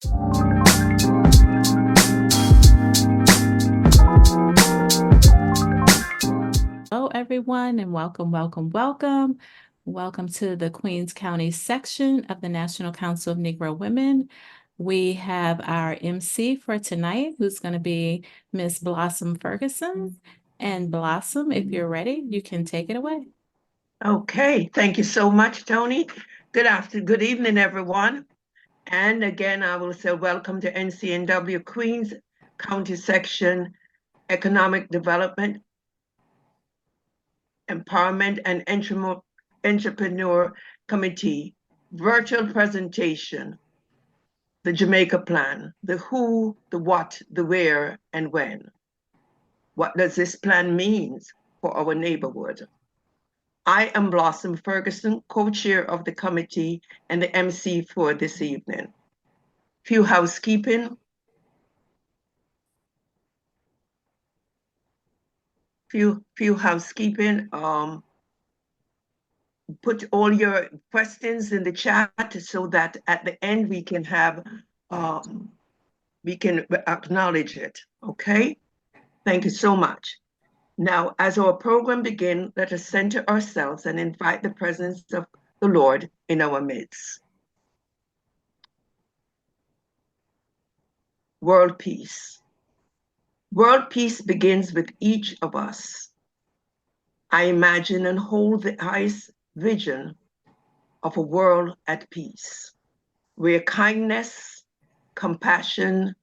Hello, everyone, and welcome, welcome, welcome. Welcome to the Queens County section of the National Council of Negro Women. We have our MC for tonight, who's going to be Miss Blossom Ferguson. And Blossom, if you're ready, you can take it away. Okay, thank you so much, Tony. Good evening, everyone. And again, I will say welcome to NCNW Queens County Section Economic Development, Empowerment and Entrepreneur Committee virtual presentation, the Jamaica Plan, the who, the what, the where, and when. What does this plan mean for our neighborhood? I am Blossom Ferguson, co-chair of the committee and the MC for this evening. Few housekeeping. Put all your questions in the chat so that at the end we can acknowledge it, okay? Thank you so much. Now, as our program begins, let us center ourselves and invite the presence of the Lord in our midst. World peace. World peace begins with each of us. I imagine and hold the highest vision of a world at peace, where kindness, compassion,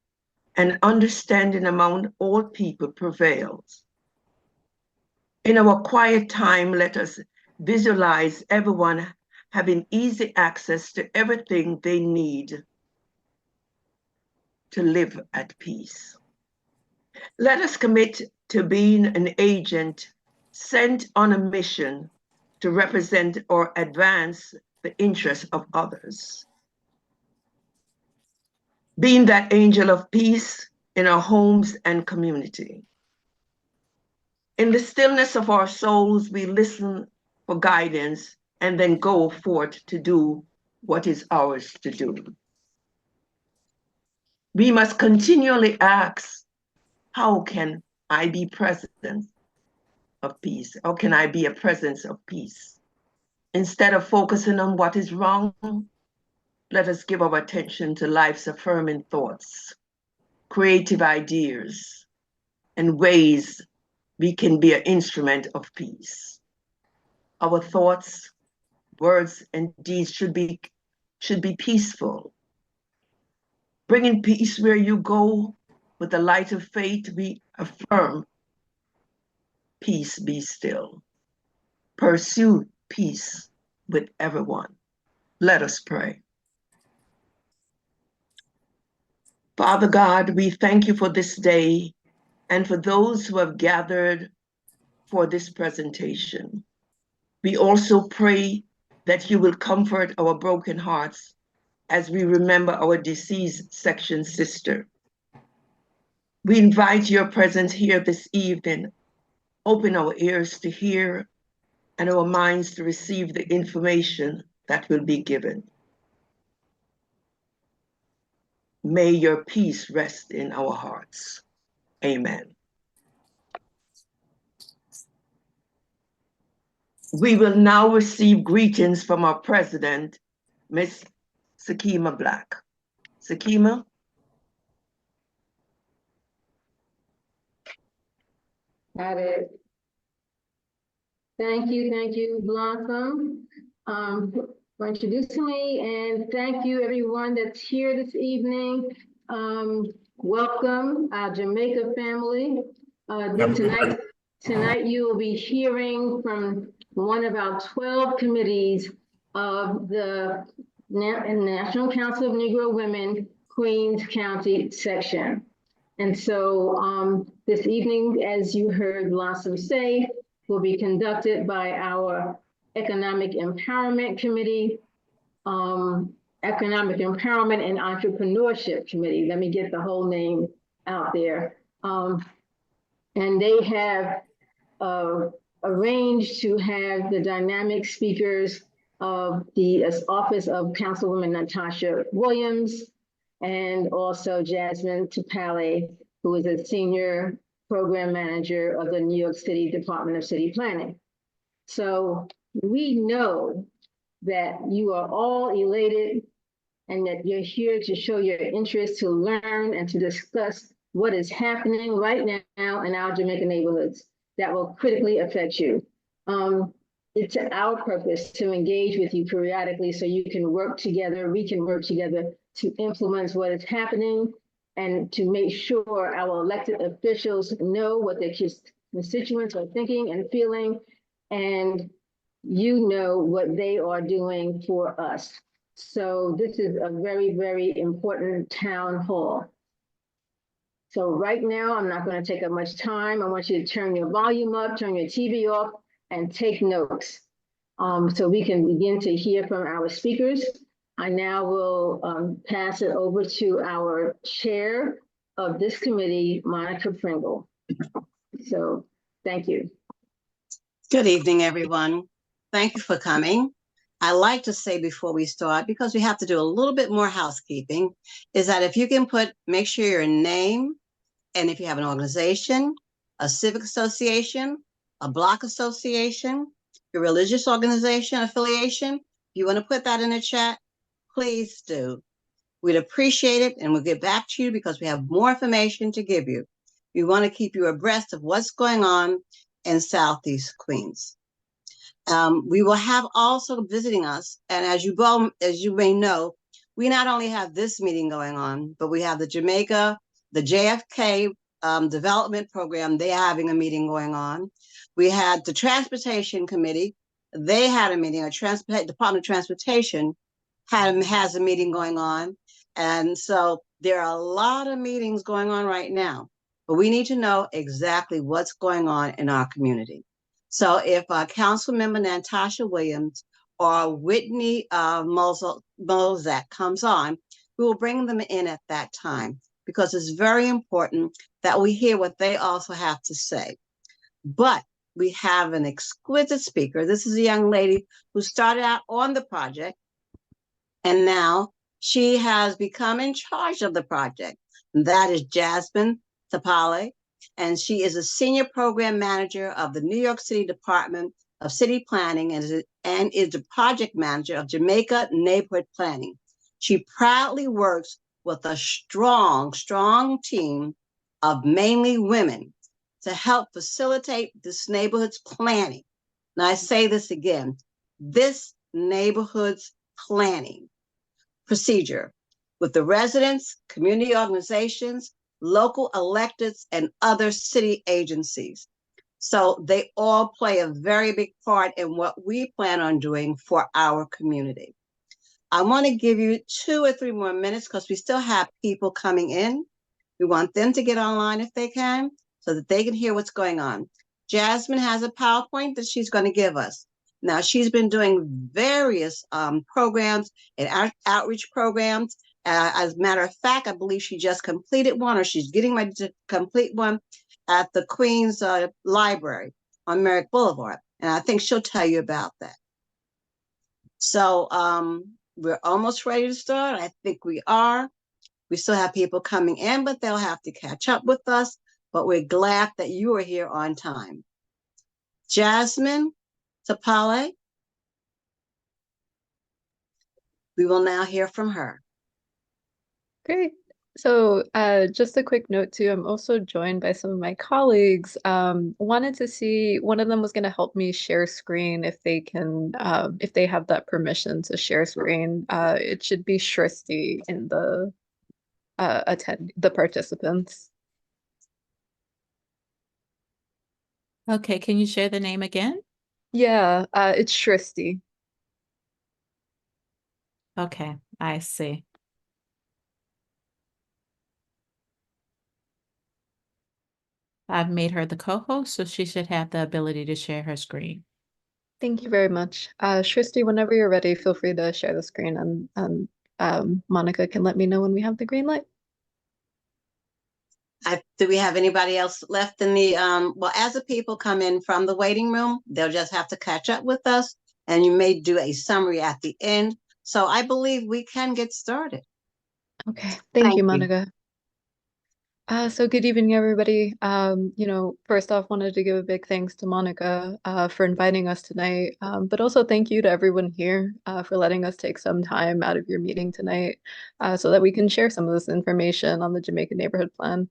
and understanding among all people prevails. In our quiet time, let us visualize everyone having easy access to everything they need to live at peace. Let us commit to being an agent sent on a mission to represent or advance the interests of others. Being that angel of peace in our homes and community. In the stillness of our souls, we listen for guidance and then go forth to do what is ours to do. We must continually ask, how can I be present of peace? How can I be a presence of peace? Instead of focusing on what is wrong, let us give our attention to life's affirming thoughts, creative ideas, and ways we can be an instrument of peace. Our thoughts, words, and deeds should be peaceful. Bringing peace where you go. With the light of faith, we affirm, peace be still. Pursue peace with everyone. Let us pray. Father God, we thank you for this day and for those who have gathered for this presentation. We also pray that you will comfort our broken hearts as we remember our deceased section sister. We invite your presence here this evening. Open our ears to hear and our minds to receive the information that will be given. May your peace rest in our hearts. Amen. We will now receive greetings from our president, Ms. Sakima Black. Sakima? Got it. Thank you, Blossom, for introducing me, and thank you, everyone that's here this evening. Welcome, our Jamaica family. Tonight you will be hearing from one of our 12 committees of the National Council of Negro Women, Queens County section. And so this evening, as you heard Blossom say, will be conducted by our Economic Empowerment Committee, Economic Empowerment and Entrepreneurship Committee. Let me get the whole name out there. And they have arranged to have the dynamic speakers of the Office of Councilwoman Natasha Williams, and also Jasmine Topale, who is a senior program manager of the New York City Department of City Planning. So we know that you are all elated and that you're here to show your interest to learn and to discuss what is happening right now in our Jamaica neighborhoods that will critically affect you. It's our purpose to engage with you periodically so you can work together, we can work together to implement what is happening and to make sure our elected officials know what their constituents are thinking and feeling, and you know what they are doing for us. So this is a very, very important town hall. So right now, I'm not going to take up much time. I want you to turn your volume up, turn your TV off, and take notes so we can begin to hear from our speakers. I now will pass it over to our chair of this committee, Monica Pringle. So thank you. Good evening, everyone. Thank you for coming. I like to say before we start, because we have to do a little bit more housekeeping, is that if you can make sure your name, and if you have an organization, a civic association, a block association, your religious organization affiliation, if you want to put that in the chat, please do. We'd appreciate it, and we'll get back to you because we have more information to give you. We want to keep you abreast of what's going on in Southeast Queens. We will have also visiting us, and as you may know, we not only have this meeting going on, but we have the JFK development program. They're having a meeting going on. We had the Transportation Committee. They had a meeting. Department of Transportation has a meeting going on, and so there are a lot of meetings going on right now. But we need to know exactly what's going on in our community. So if Councilmember Natasha Williams or Whitney Mozak comes on, we will bring them in at that time because it's very important that we hear what they also have to say. But we have an exquisite speaker. This is a young lady who started out on the project, and now she has become in charge of the project. And that is Jasmine Topale, and she is a senior program manager of the New York City Department of City Planning and is the project manager of Jamaica Neighborhood Planning. She proudly works with a strong team of mainly women to help facilitate this neighborhood's planning. Now I say this again, this neighborhood's planning procedure with the residents, community organizations, local electeds, and other city agencies. So they all play a very big part in what we plan on doing for our community. I want to give you 2 or 3 more minutes because we still have people coming in. We want them to get online if they can, so that they can hear what's going on. Jasmine has a PowerPoint that she's going to give us. Now, she's been doing various programs and outreach programs. As a matter of fact, I believe she just completed one, or she's getting ready to complete one at the Queens Library on Merrick Boulevard. And I think she'll tell you about that. So we're almost ready to start. I think we are. We still have people coming in, but they'll have to catch up with us. But we're glad that you are here on time. Jasmine Topale, we will now hear from her. Great. So just a quick note too, I'm also joined by some of my colleagues. Wanted to see, one of them was going to help me share screen if they can, if they have that permission to share screen. It should be Shristi in the the participants. Okay, can you share the name again? Yeah, it's Shristi. Okay, I see. I've made her the co-host, so she should have the ability to share her screen. Thank you very much. Shristi, whenever you're ready, feel free to share the screen, and Monica can let me know when we have the green light. Do we have anybody else left in the, well, as the people come in from the waiting room, they'll just have to catch up with us, and you may do a summary at the end. So I believe we can get started. Okay, thank you, Monica. So good evening, everybody. First off, wanted to give a big thanks to Monica for inviting us tonight, but also thank you to everyone here for letting us take some time out of your meeting tonight so that we can share some of this information on the Jamaica Neighborhood Plan.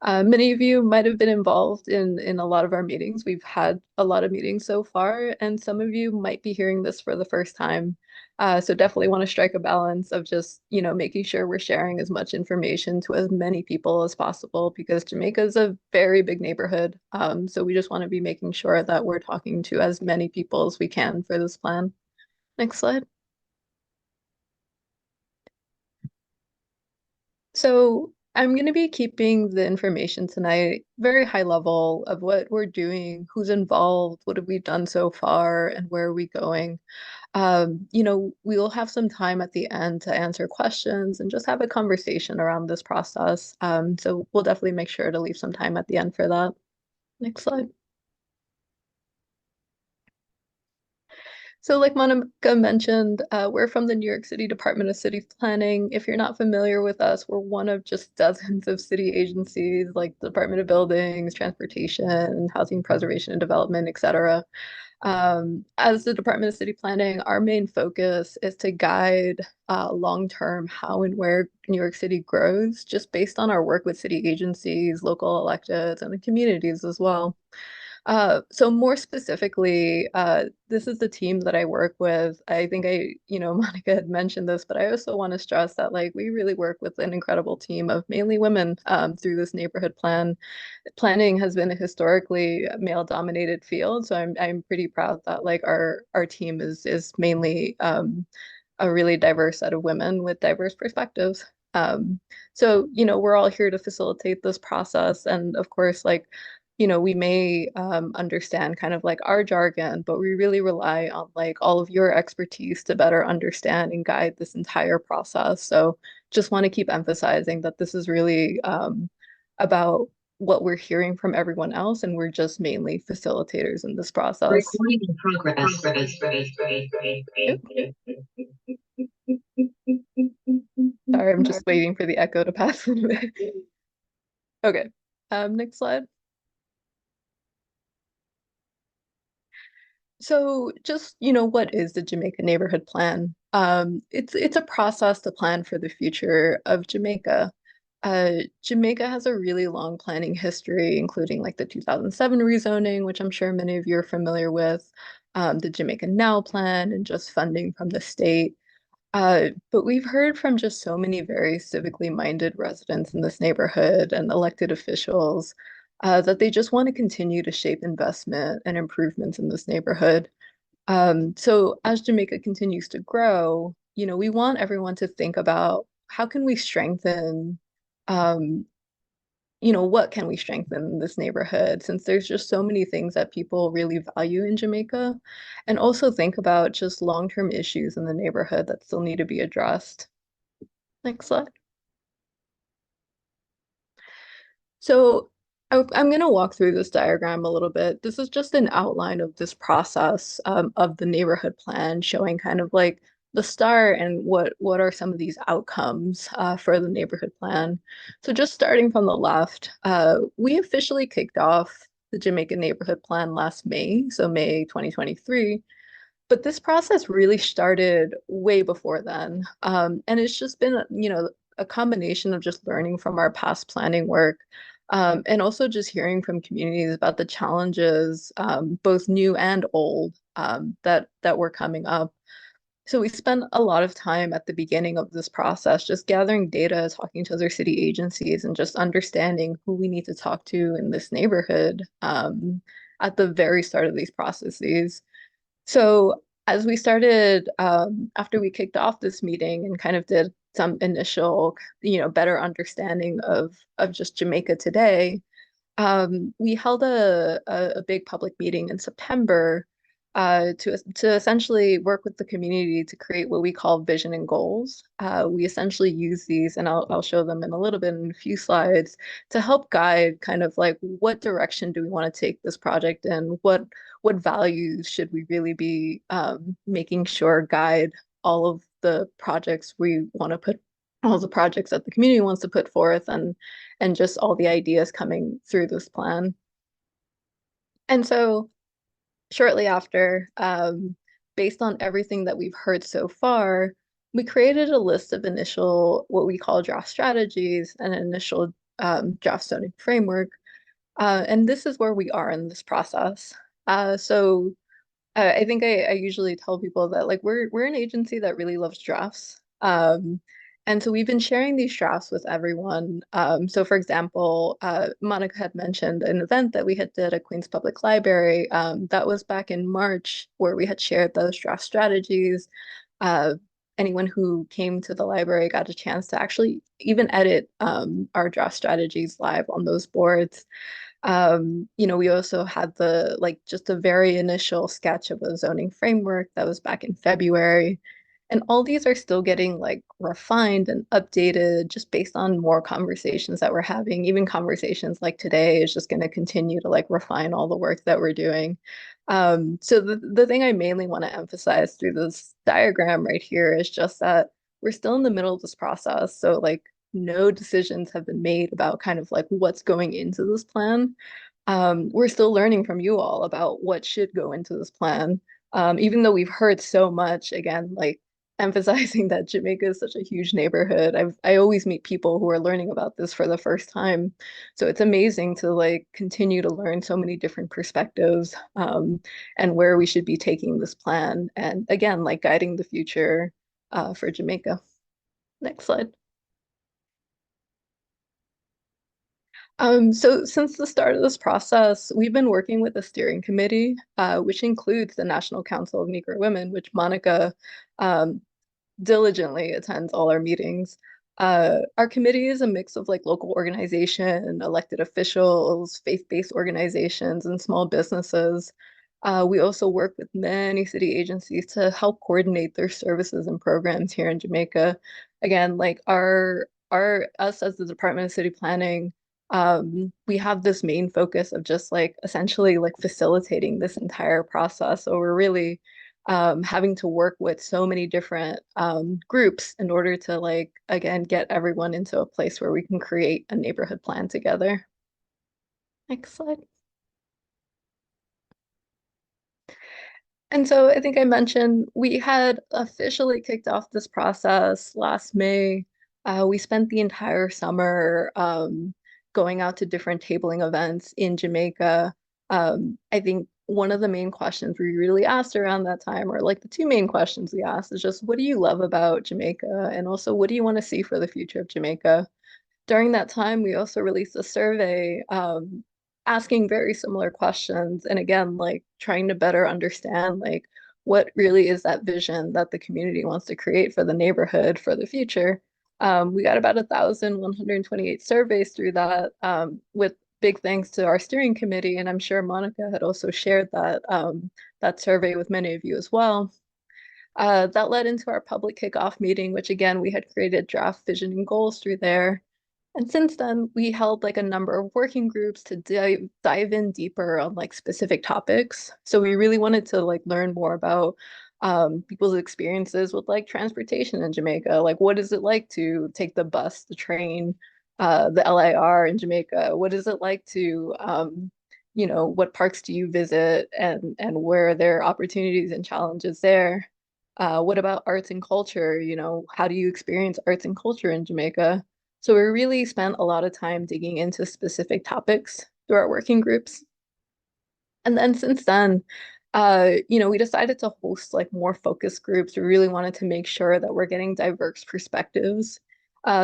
Many of you might have been involved in a lot of our meetings. We've had a lot of meetings so far, and some of you might be hearing this for the first time. So definitely want to strike a balance of just, making sure we're sharing as much information to as many people as possible because Jamaica is a very big neighborhood. So we just want to be making sure that we're talking to as many people as we can for this plan. Next slide. So I'm going to be keeping the information tonight very high level of what we're doing, who's involved, what have we done so far, and where are we going. We will have some time at the end to answer questions and just have a conversation around this process. So we'll definitely make sure to leave some time at the end for that. Next slide. So like Monica mentioned, we're from the New York City Department of City Planning. If you're not familiar with us, we're one of just dozens of city agencies like the Department of Buildings, Transportation, Housing Preservation and Development, etc. As the Department of City Planning, our main focus is to guide long-term how and where New York City grows, just based on our work with city agencies, local electeds, and the communities as well. So more specifically, this is the team that I work with. I think Monica had mentioned this, but I also want to stress that like we really work with an incredible team of mainly women through this neighborhood plan. Planning has been a historically male-dominated field, so I'm pretty proud that like our team is mainly a really diverse set of women with diverse perspectives. We're all here to facilitate this process. And of course, we may understand kind of like our jargon, but we really rely on like all of your expertise to better understand and guide this entire process. So just want to keep emphasizing that this is really about what we're hearing from everyone else, and we're just mainly facilitators in this process. Recording in progress. Yep. Sorry, I'm just waiting for the echo to pass. Okay, next slide. So just, what is the Jamaica Neighborhood Plan? It's a process to plan for the future of Jamaica. Jamaica has a really long planning history, including like the 2007 rezoning, which I'm sure many of you are familiar with, the Jamaica Now Plan, and just funding from the state. But we've heard from just so many very civically minded residents in this neighborhood and elected officials that they just want to continue to shape investment and improvements in this neighborhood. So as Jamaica continues to grow, we want everyone to think about how can we strengthen um, what can we strengthen in this neighborhood since there's just so many things that people really value in Jamaica, and also think about just long-term issues in the neighborhood that still need to be addressed. Next slide. So I'm going to walk through this diagram a little bit. This is just an outline of this process of the neighborhood plan, showing kind of like the start and what are some of these outcomes for the neighborhood plan. So just starting from the left, we officially kicked off the Jamaica Neighborhood Plan last May, so May 2023. But this process really started way before then. And it's just been, a combination of just learning from our past planning work, and also just hearing from communities about the challenges, both new and old, that were coming up. So we spent a lot of time at the beginning of this process just gathering data, talking to other city agencies, and just understanding who we need to talk to in this neighborhood at the very start of these processes. So as we started, after we kicked off this meeting and kind of did some initial, better understanding of just Jamaica today, we held a big public meeting in September to essentially work with the community to create what we call vision and goals. We essentially use these, and I'll show them in a little bit in a few slides, to help guide kind of like what direction do we want to take this project in, what values should we really be making sure guide all of the projects we want to all the projects that the community wants to put forth and just all the ideas coming through this plan. And so shortly after, based on everything that we've heard so far, we created a list of initial, what we call draft strategies, and an initial draft zoning framework. And this is where we are in this process. I think I usually tell people that like we're an agency that really loves drafts. And so we've been sharing these drafts with everyone. So for example, Monica had mentioned an event that we had did at Queens Public Library. That was back in March where we had shared those draft strategies. Uh, Anyone who came to the library got a chance to actually even edit our draft strategies live on those boards. We also had the like just a very initial sketch of a zoning framework that was back in February. And all these are still getting like refined and updated just based on more conversations that we're having. Even conversations like today is just going to continue to like refine all the work that we're doing. So the thing I mainly want to emphasize through this diagram right here is just that we're still in the middle of this process. So like no decisions have been made about kind of like what's going into this plan. We're still learning from you all about what should go into this plan. Even though we've heard so much, again, like emphasizing that Jamaica is such a huge neighborhood. I always meet people who are learning about this for the first time. So it's amazing to like continue to learn so many different perspectives, and where we should be taking this plan. And again, like guiding the future for Jamaica. Next slide. So since the start of this process, we've been working with a steering committee, which includes the National Council of Negro Women, which Monica um, diligently attends all our meetings. Our committee is a mix of like local organization, elected officials, faith-based organizations, and small businesses. We also work with many city agencies to help coordinate their services and programs here in Jamaica. Again, like our us as the Department of City Planning, we have this main focus of just like essentially like facilitating this entire process. So we're really having to work with so many different groups in order to like again get everyone into a place where we can create a neighborhood plan together. Next slide. And so I think I mentioned we had officially kicked off this process last May. We spent the entire summer going out to different tabling events in Jamaica. I think one of the main questions we really asked around that time, or like the two main questions we asked, is just what do you love about Jamaica? And also, what do you want to see for the future of Jamaica? During that time, we also released a survey asking very similar questions. And again, like trying to better understand like what really is that vision that the community wants to create for the neighborhood for the future. We got about 1,128 surveys through that, with big thanks to our steering committee. And I'm sure Monica had also shared that survey with many of you as well. That led into our public kickoff meeting, which again, we had created draft vision and goals through there. And since then, we held like a number of working groups to dive in deeper on like specific topics. So we really wanted to like learn more about people's experiences with like transportation in Jamaica. Like, what is it like to take the bus, the train, the LIR in Jamaica? What is it like to, what parks do you visit, and where are there opportunities and challenges there? What about arts and culture? How do you experience arts and culture in Jamaica? So we really spent a lot of time digging into specific topics through our working groups. And then since then, we decided to host like more focus groups. We really wanted to make sure that we're getting diverse perspectives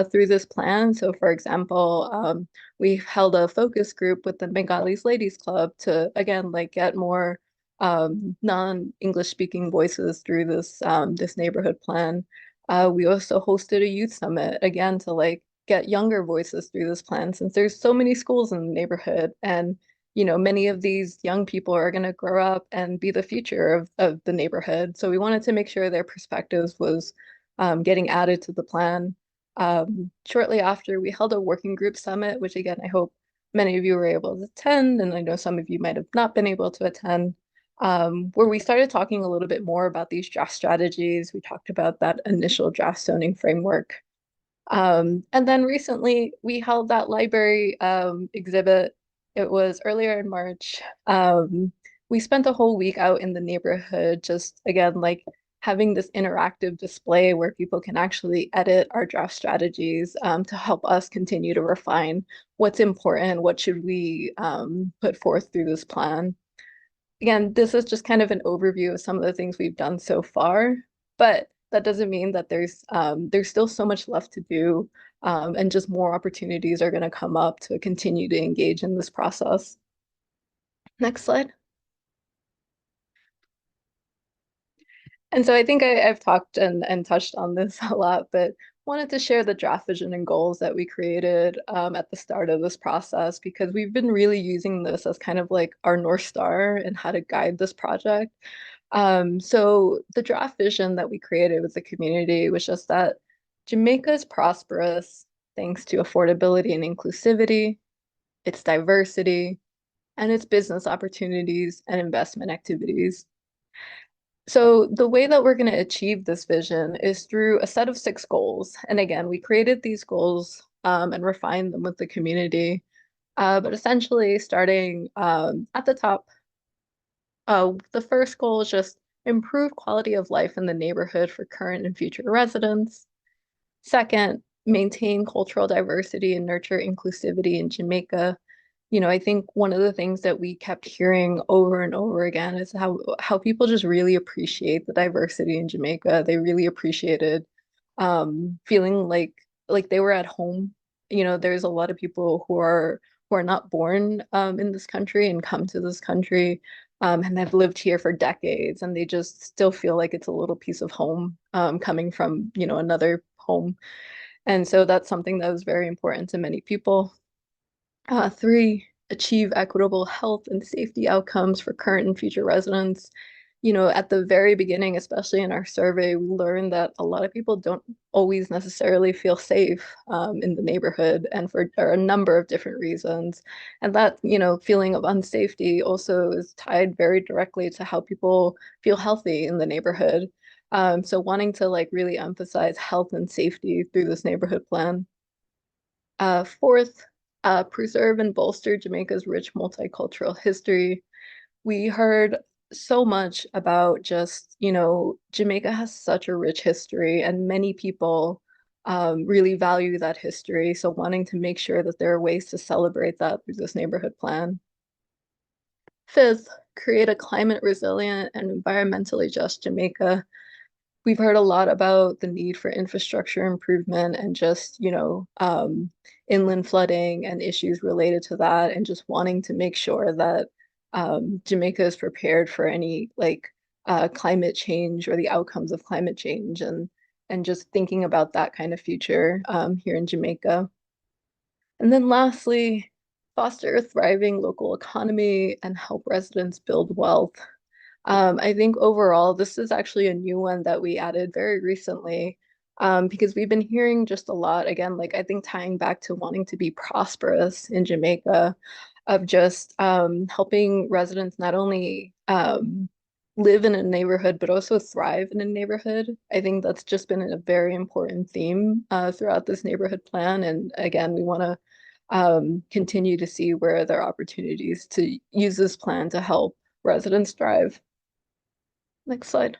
through this plan. So for example, we held a focus group with the Bengalis Ladies Club to, again, like get more non-English speaking voices through this neighborhood plan. We also hosted a youth summit, again, to like get younger voices through this plan since there's so many schools in the neighborhood. And many of these young people are going to grow up and be the future of the neighborhood. So we wanted to make sure their perspectives was getting added to the plan. Shortly after, we held a working group summit, which again, I hope many of you were able to attend, and I know some of you might have not been able to attend, where we started talking a little bit more about these draft strategies. We talked about that initial draft zoning framework. And then recently we held that library exhibit. It was earlier in March. We spent a whole week out in the neighborhood, just again, like having this interactive display where people can actually edit our draft strategies to help us continue to refine what's important, what should we put forth through this plan. Again, this is just kind of an overview of some of the things we've done so far, but that doesn't mean that there's still so much left to do, and just more opportunities are going to come up to continue to engage in this process. Next slide. And so I think I've talked and touched on this a lot, but wanted to share the draft vision and goals that we created at the start of this process, because we've been really using this as kind of like our North Star and how to guide this project. So the draft vision that we created with the community was just that Jamaica is prosperous thanks to affordability and inclusivity, its diversity, and its business opportunities and investment activities. So the way that we're going to achieve this vision is through a set of 6 goals. And again, we created these goals and refined them with the community. But essentially, starting at the top, the first goal is just improve quality of life in the neighborhood for current and future residents. Second, maintain cultural diversity and nurture inclusivity in Jamaica. I think one of the things that we kept hearing over and over again is how people just really appreciate the diversity in Jamaica. They really appreciated feeling like they were at home. There's a lot of people who are not born in this country and come to this country, and they've lived here for decades, and they just still feel like it's a little piece of home coming from another home. And so that's something that was very important to many people. 3, achieve equitable health and safety outcomes for current and future residents. At the very beginning, especially in our survey, we learned that a lot of people don't always necessarily feel safe in the neighborhood, and for a number of different reasons. And that, feeling of unsafety also is tied very directly to how people feel healthy in the neighborhood. So wanting to like really emphasize health and safety through this neighborhood plan. 4th, preserve and bolster Jamaica's rich multicultural history. We heard so much about just, Jamaica has such a rich history, and many people really value that history. So wanting to make sure that there are ways to celebrate that through this neighborhood plan. 5th, create a climate resilient and environmentally just Jamaica. We've heard a lot about the need for infrastructure improvement and just, inland flooding and issues related to that, and just wanting to make sure that Jamaica is prepared for any like climate change or the outcomes of climate change, and just thinking about that kind of future here in Jamaica. And then lastly, foster a thriving local economy and help residents build wealth. I think overall, this is actually a new one that we added very recently, because we've been hearing just a lot, again, like I think tying back to wanting to be prosperous in Jamaica, of just helping residents not only live in a neighborhood, but also thrive in a neighborhood. I think that's just been a very important theme throughout this neighborhood plan. And again, we want to continue to see where there are opportunities to use this plan to help residents thrive. Next slide.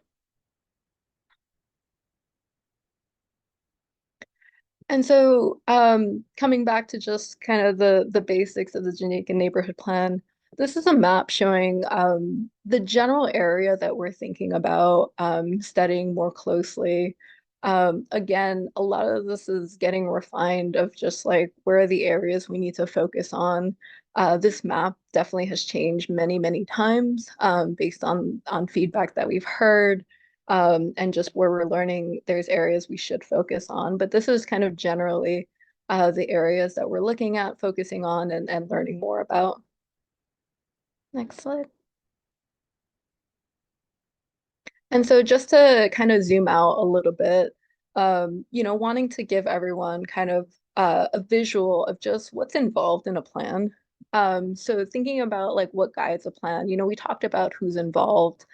And so coming back to just kind of the basics of the Jamaica neighborhood plan, this is a map showing the general area that we're thinking about studying more closely. Again, a lot of this is getting refined of just like where are the areas we need to focus on. This map definitely has changed many, many times based on feedback that we've heard, and just where we're learning there's areas we should focus on. But this is kind of generally the areas that we're looking at, focusing on, and learning more about. Next slide. And so just to kind of zoom out a little bit, wanting to give everyone kind of a visual of just what's involved in a plan. So thinking about like what guides a plan, we talked about who's involved,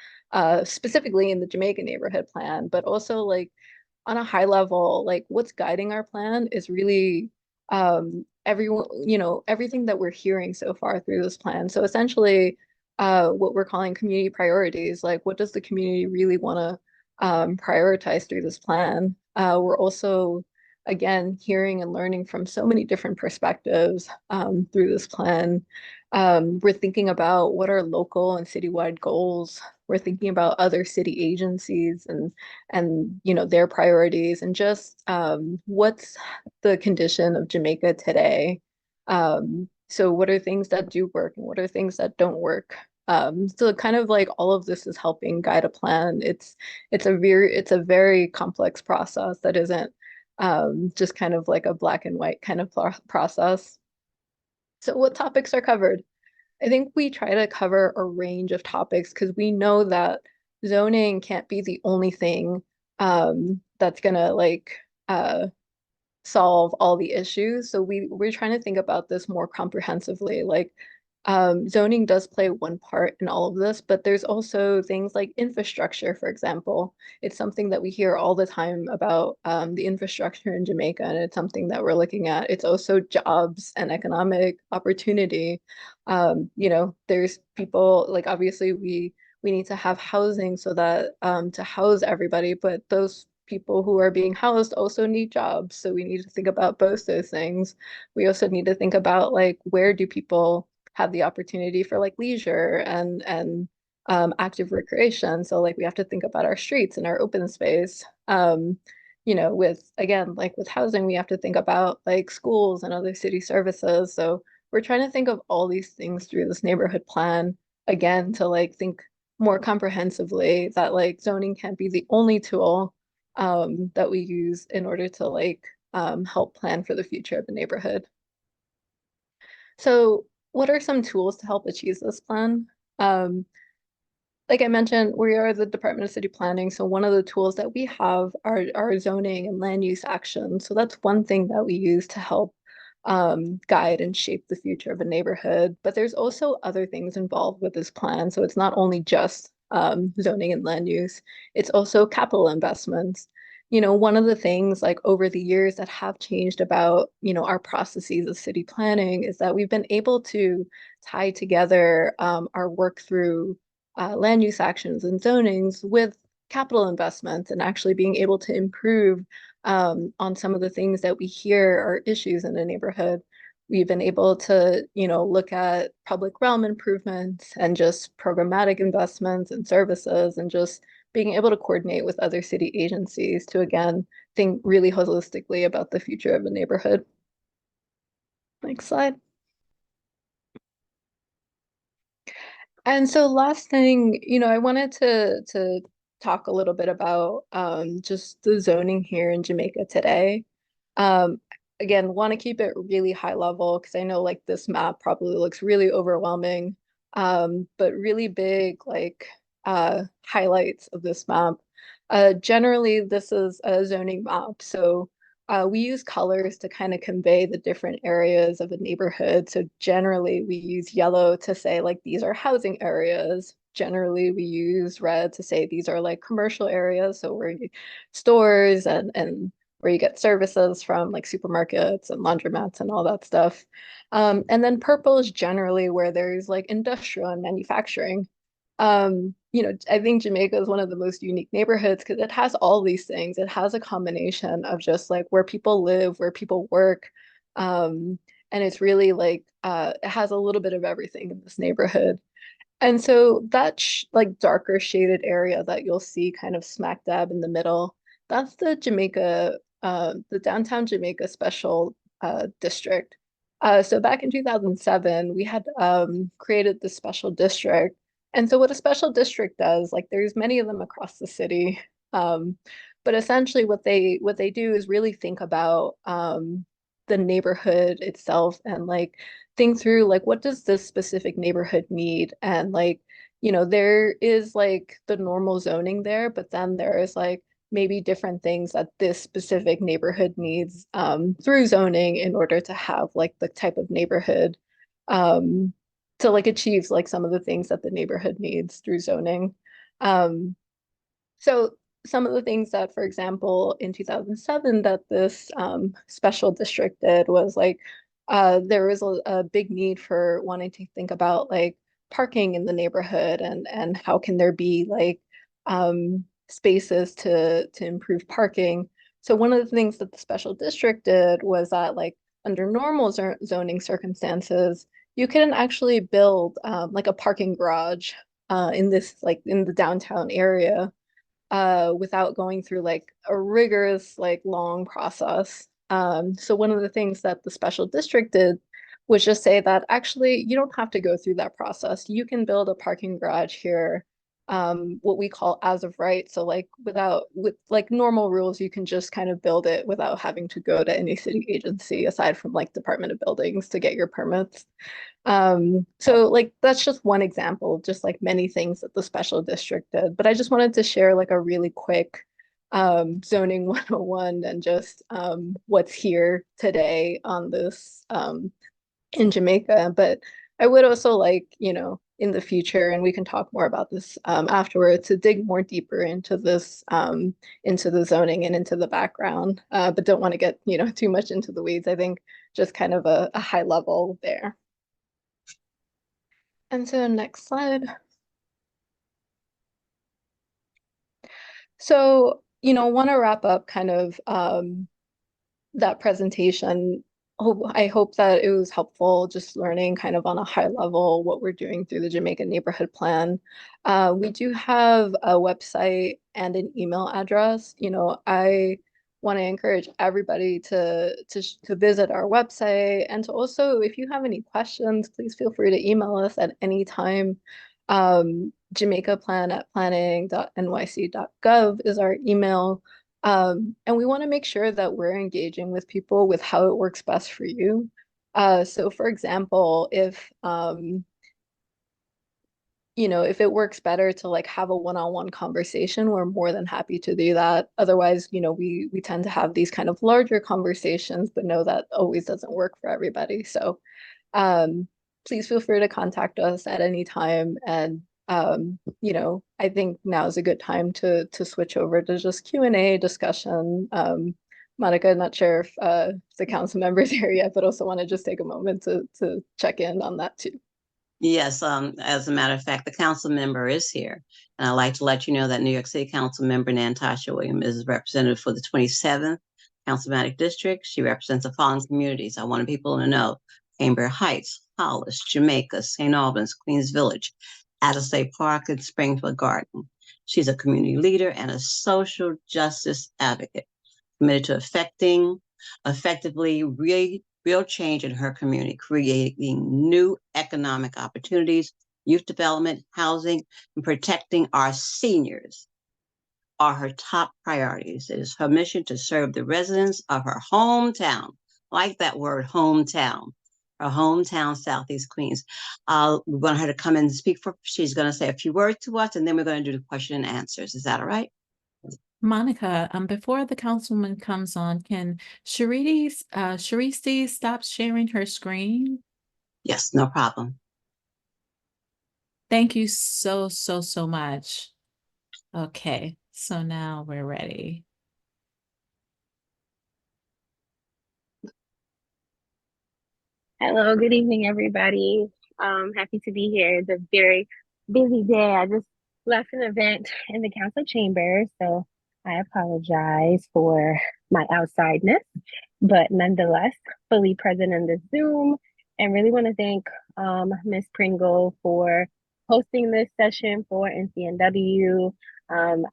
specifically in the Jamaica neighborhood plan, but also like on a high level, like what's guiding our plan is really everyone, everything that we're hearing so far through this plan. So essentially, what we're calling community priorities, like what does the community really want to prioritize through this plan? We're also, again, hearing and learning from so many different perspectives through this plan. We're thinking about what are local and citywide goals. We're thinking about other city agencies and their priorities and just what's the condition of Jamaica today. So what are things that do work and what are things that don't work? So kind of like all of this is helping guide a plan. It's a very complex process that isn't just kind of like a black and white kind of process. So what topics are covered? I think we try to cover a range of topics because we know that zoning can't be the only thing that's gonna like solve all the issues. So we're trying to think about this more comprehensively. Like zoning does play one part in all of this, but there's also things like infrastructure, for example. It's something that we hear all the time about the infrastructure in Jamaica, and it's something that we're looking at. It's also jobs and economic opportunity. There's people like obviously we need to have housing so that to house everybody, but those people who are being housed also need jobs. So we need to think about both those things. We also need to think about like where do people have the opportunity for like leisure and active recreation. So like we have to think about our streets and our open space. With again, like with housing, we have to think about like schools and other city services. So we're trying to think of all these things through this neighborhood plan again to like think more comprehensively that like zoning can't be the only tool that we use in order to like help plan for the future of the neighborhood. So what are some tools to help achieve this plan? Um, like I mentioned, we are the Department of City Planning. So one of the tools that we have are zoning and land use actions. So that's one thing that we use to help guide and shape the future of a neighborhood. But there's also other things involved with this plan. So it's not only just zoning and land use, it's also capital investments. One of the things like over the years that have changed about, our processes of city planning is that we've been able to tie together our work through land use actions and zonings with capital investments and actually being able to improve on some of the things that we hear are issues in the neighborhood. We've been able to, look at public realm improvements and just programmatic investments and services and just being able to coordinate with other city agencies to, again, think really holistically about the future of the neighborhood. Next slide. And so last thing, I wanted to talk a little bit about just the zoning here in Jamaica today. Um, Again, want to keep it really high level because I know like this map probably looks really overwhelming, but really big like highlights of this map. Generally, this is a zoning map, so we use colors to kind of convey the different areas of a neighborhood. So generally, we use yellow to say like these are housing areas. Generally, we use red to say these are like commercial areas, so where stores and where you get services from like supermarkets and laundromats and all that stuff. And then purple is generally where there's like industrial and manufacturing. I think Jamaica is one of the most unique neighborhoods because it has all these things. It has a combination of just like where people live, where people work. And it's really like it has a little bit of everything in this neighborhood. And so that like darker shaded area that you'll see kind of smack dab in the middle, that's the downtown Jamaica special district. So back in 2007, we had created the special district. And so what a special district does, like there's many of them across the city, um, but essentially what they do is really think about the neighborhood itself and like think through like what does this specific neighborhood need and like there is like the normal zoning there, but then there is like maybe different things that this specific neighborhood needs through zoning in order to have like the type of neighborhood um, to like achieve like some of the things that the neighborhood needs through zoning. Um, so some of the things that, for example, in 2007, that this special district did was like there was a big need for wanting to think about like parking in the neighborhood and how can there be like spaces to improve parking. So one of the things that the special district did was that like under normal zoning circumstances, you couldn't actually build like a parking garage in this like in the downtown area without going through like a rigorous, like long process. So one of the things that the special district did was just say that actually you don't have to go through that process. You can build a parking garage here, what we call as of right. So like with like normal rules, you can just kind of build it without having to go to any city agency aside from like Department of Buildings to get your permits. So like that's just one example of just like many things that the special district did. But I just wanted to share like a really quick zoning 101 and just what's here today on this in Jamaica. But I would also like, you know, in the future, and we can talk more about this afterward, to dig more deeper into this, into the zoning and into the background, but don't want to get, you know, too much into the weeds. I think just kind of a high level there. And so next slide. So, you know, want to wrap up kind of that presentation. I hope that it was helpful just learning kind of on a high level what we're doing through the Jamaica Neighborhood Plan. We do have a website and an email address. You know, I want to encourage everybody to visit our website and to also, if you have any questions, please feel free to email us at any time. JamaicaPlan@planning.nyc.gov is our email. And we want to make sure that we're engaging with people with how it works best for you. So for example, if you know, if it works better to like have a one-on-one conversation, we're more than happy to do that. Otherwise, you know, we tend to have these kind of larger conversations, but know that always doesn't work for everybody. So please feel free to contact us at any time. And you know, I think now is a good time to switch over to just Q&A discussion. Monica, not sure if the council members here yet, but also want to just take a moment to check in on that too. Yes, as a matter of fact, the council member is here. And I'd like to let you know that New York City Council member Natasha Williams is representative for the 27th Councilmanic District. She represents the following communities. I wanted people to know: Cambria Heights, Hollis, Jamaica, St. Albans, Queens Village, Adelaide Park, and Springfield Garden. She's a community leader and a social justice advocate committed to effectively real change in her community, creating new economic opportunities, youth development, housing, and protecting our seniors are her top priorities. It is her mission to serve the residents of her hometown. I like that word, hometown. Her hometown, Southeast Queens. We want her to come and speak for, she's going to say a few words to us, and then we're going to do the question and answers. Is that all right? Monica, before the councilwoman comes on, can Sharice stop sharing her screen? Yes, no problem. Thank you so much. Okay, so now we're ready. Hello, good evening, everybody. Happy to be here. It's a very busy day. I just left an event in the council chamber, so I apologize for my outsideness, but nonetheless, fully present in this Zoom, and really want to thank Ms. Pringle for hosting this session for NCNW.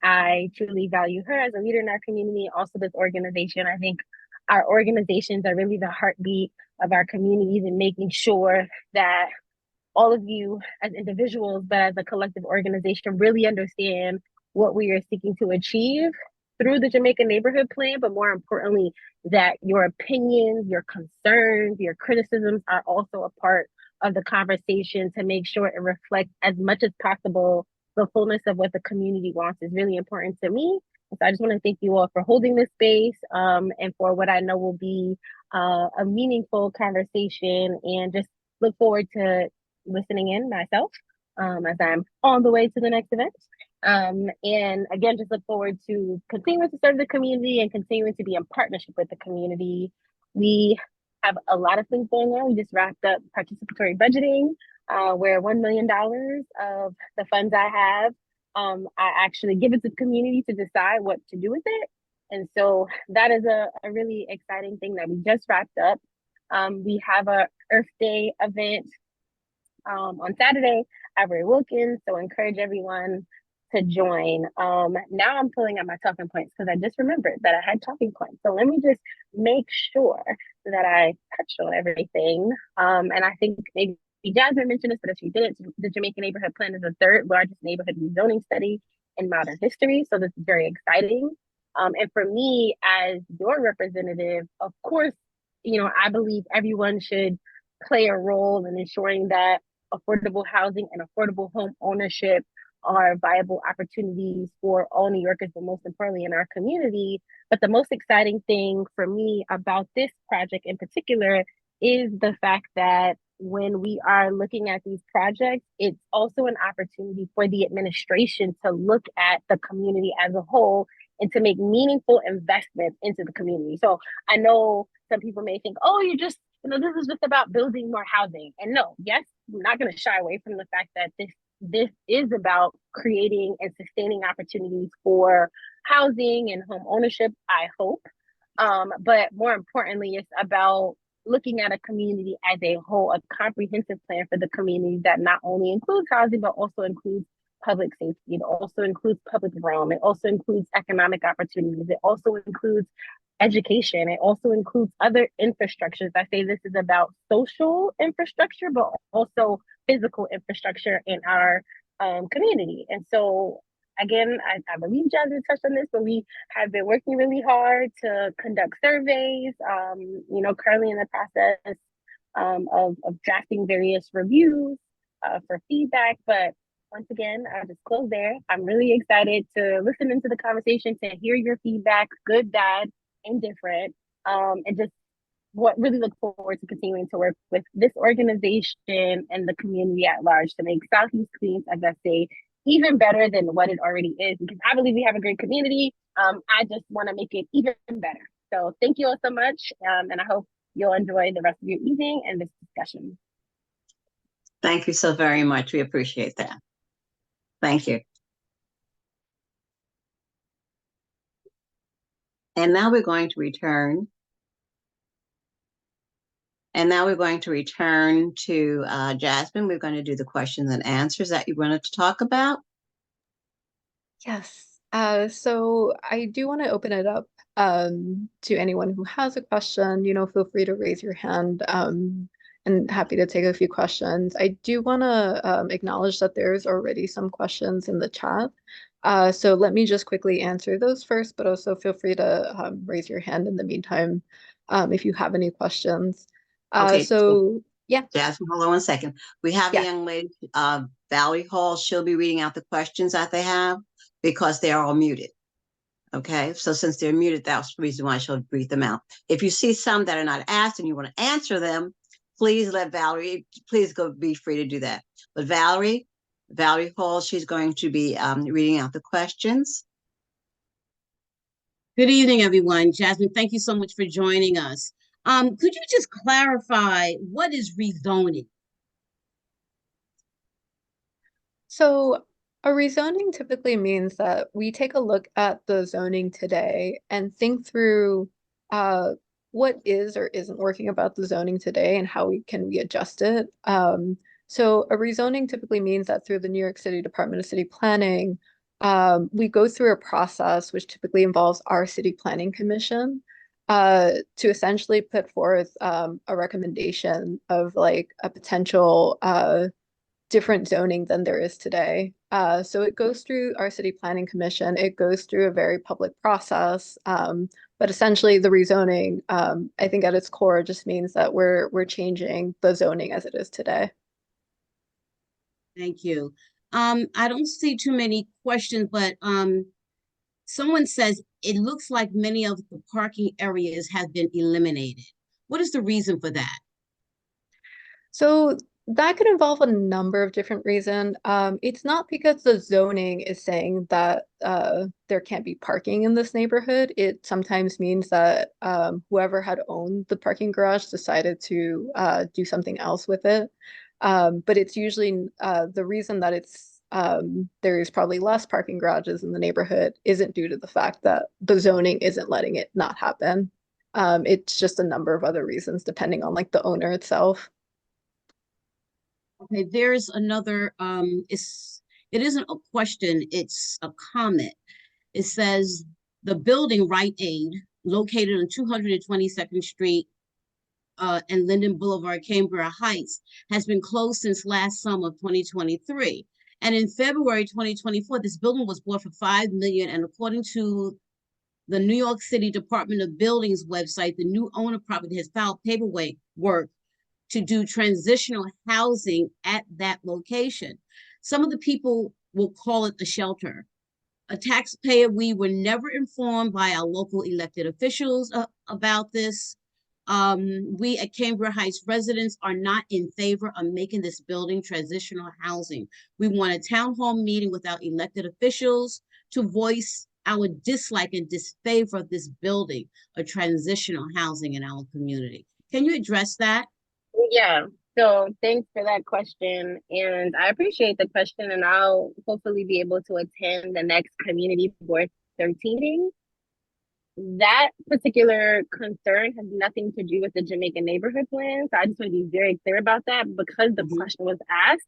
I truly value her as a leader in our community, also this organization. I think our organizations are really the heartbeat of our communities and making sure that all of you as individuals, but as a collective organization, really understand what we are seeking to achieve through the Jamaica Neighborhood Plan, but more importantly, that your opinions, your concerns, your criticisms are also a part of the conversation to make sure it reflects as much as possible the fullness of what the community wants is really important to me. So I just want to thank you all for holding this space and for what I know will be a meaningful conversation, and just look forward to listening in myself as I'm on the way to the next event. And again, just look forward to continuing to serve the community and continuing to be in partnership with the community. We have a lot of things going on. We just wrapped up participatory budgeting, where $1 million of the funds I have, I actually give it to the community to decide what to do with it. And so that is a really exciting thing that we just wrapped up. We have a Earth Day event on Saturday at Ray Wilkins. So encourage everyone to join. Now I'm pulling out my talking points because I just remembered that I had talking points. So let me just make sure that I touched on everything. And I think maybe Jasmine mentioned this, but if she didn't, the Jamaica Neighborhood Plan is the third largest neighborhood rezoning study in modern history. So this is very exciting. And for me, as your representative, of course, I believe everyone should play a role in ensuring that affordable housing and affordable home ownership are viable opportunities for all New Yorkers, but most importantly in our community. But the most exciting thing for me about this project in particular is the fact that when we are looking at these projects, it's also an opportunity for the administration to look at the community as a whole and to make meaningful investments into the community. So I know some people may think, oh, this is just about building more housing. And no, yes, I'm not going to shy away from the fact that this is about creating and sustaining opportunities for housing and home ownership, I hope. But more importantly, it's about looking at a community as a whole, a comprehensive plan for the community that not only includes housing, but also includes public safety. It also includes public realm. It also includes economic opportunities. It also includes education. It also includes other infrastructures. I say this is about social infrastructure, but also physical infrastructure in our community. And so, again, I believe Jasmine touched on this, but we have been working really hard to conduct surveys, currently in the process of drafting various reviews for feedback. But once again, I'll just close there. I'm really excited to listen into the conversation, to hear your feedback, good, bad, indifferent, and just really look forward to continuing to work with this organization and the community at large to make Southeast Queens, as I say, even better than what it already is. Because I believe we have a great community. I just want to make it even better. So thank you all so much. And I hope you'll enjoy the rest of your evening and this discussion. Thank you so very much. We appreciate that. Thank you. And now we're going to return. And now we're going to return to Jasmine. We're going to do the questions and answers that you wanted to talk about. Yes. So I do want to open it up to anyone who has a question. Feel free to raise your hand. And happy to take a few questions. I do want to acknowledge that there's already some questions in the chat. So let me just quickly answer those first, but also feel free to raise your hand in the meantime if you have any questions. Okay. So yeah. Jasmine, hold on 1 second. We have a young lady, Valerie Hall. She'll be reading out the questions that they have because they are all muted. Okay, so since they're muted, that's the reason why she'll read them out. If you see some that are not asked and you want to answer them, please let Valerie, please be free to do that. But Valerie Hall, she's going to be reading out the questions. Good evening, everyone. Jasmine, thank you so much for joining us. Could you just clarify what is rezoning? So a rezoning typically means that we take a look at the zoning today and think through what is or isn't working about the zoning today and how can we adjust it. So a rezoning typically means that through the New York City Department of City Planning, we go through a process which typically involves our City Planning Commission to essentially put forth a recommendation of like a potential different zoning than there is today. So it goes through our City Planning Commission. It goes through a very public process. But essentially the rezoning, I think at its core just means that we're changing the zoning as it is today. Thank you. I don't see too many questions, but someone says it looks like many of the parking areas have been eliminated. What is the reason for that? So That could involve a number of different reasons. It's not because the zoning is saying that there can't be parking in this neighborhood. It sometimes means that whoever had owned the parking garage decided to do something else with it. But it's usually the reason that there's probably less parking garages in the neighborhood isn't due to the fact that the zoning isn't letting it not happen. It's just a number of other reasons depending on like the owner itself. Okay, there's another, it isn't a question, it's a comment. It says, the building Rite Aid, located on 222nd Street and Linden Boulevard, Cambria Heights, has been closed since last summer of 2023. And in February 2024, this building was bought for $5 million. And according to the New York City Department of Buildings website, the new owner property has filed paperwork to do transitional housing at that location. Some of the people will call it a shelter. A taxpayer, we were never informed by our local elected officials about this. We at Cambria Heights residents are not in favor of making this building transitional housing. We want a town hall meeting with our elected officials to voice our dislike and disfavor of this building, a transitional housing in our community. Can you address that? Yeah, so thanks for that question. And I appreciate the question, and I'll hopefully be able to attend the next community board 13 meeting. That particular concern has nothing to do with the Jamaica neighborhood plan. So I just want to be very clear about that because the question was asked.